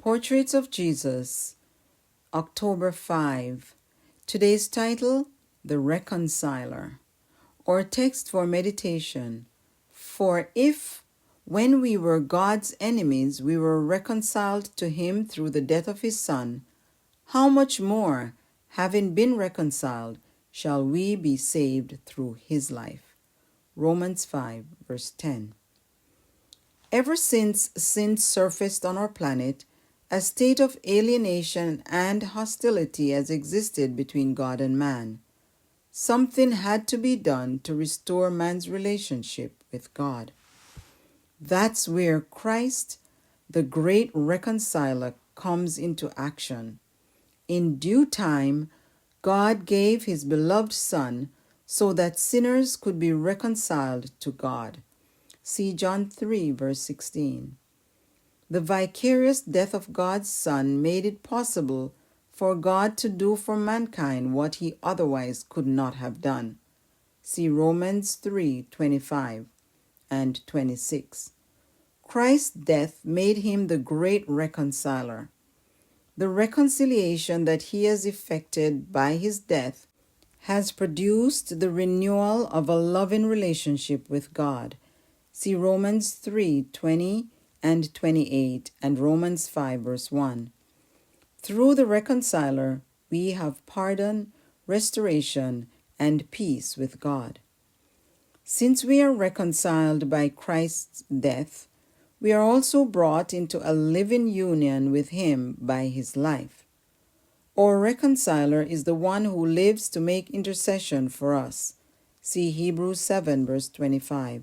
Portraits of Jesus, October 5. Today's title, The Reconciler. Our text for meditation. For if, when we were God's enemies, we were reconciled to him through the death of his Son, how much more, having been reconciled, shall we be saved through his life? Romans 5, verse 10. Ever since sin surfaced on our planet, a state of alienation and hostility has existed between God and man. Something had to be done to restore man's relationship with God. That's where Christ, the great reconciler, comes into action. In due time, God gave his beloved Son so that sinners could be reconciled to God. See John 3, verse 16. The vicarious death of God's Son made it possible for God to do for mankind what he otherwise could not have done. See Romans 3:25 and 26. Christ's death made him the great reconciler. The reconciliation that he has effected by his death has produced the renewal of a loving relationship with God. See Romans 3:20 and 28 and Romans 5, verse 1. Through the reconciler, we have pardon, restoration, and peace with God. Since we are reconciled by Christ's death, we are also brought into a living union with him by his life. Our reconciler is the one who lives to make intercession for us. See Hebrews 7, verse 25.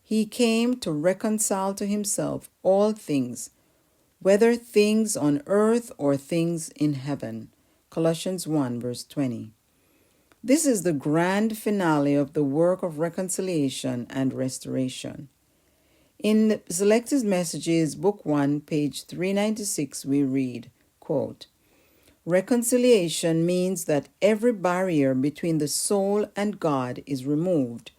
He came to reconcile to himself all things, whether things on earth or things in heaven. Colossians 1, verse 20. This is the grand finale of the work of reconciliation and restoration. In Selected Messages, Book 1, page 396, we read, quote, "Reconciliation means that every barrier between the soul and God is removed,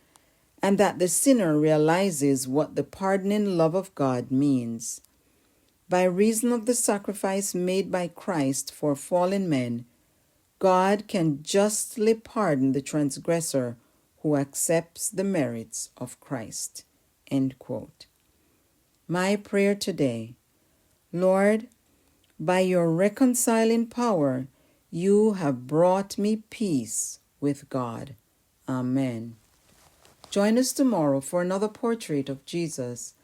and that the sinner realizes what the pardoning love of God means. By reason of the sacrifice made by Christ for fallen men, God can justly pardon the transgressor who accepts the merits of Christ." End quote. My prayer today, Lord, by your reconciling power, you have brought me peace with God. Amen. Join us tomorrow for another portrait of Jesus.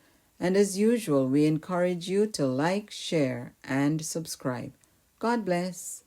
And as usual, we encourage you to like, share, and subscribe. God bless.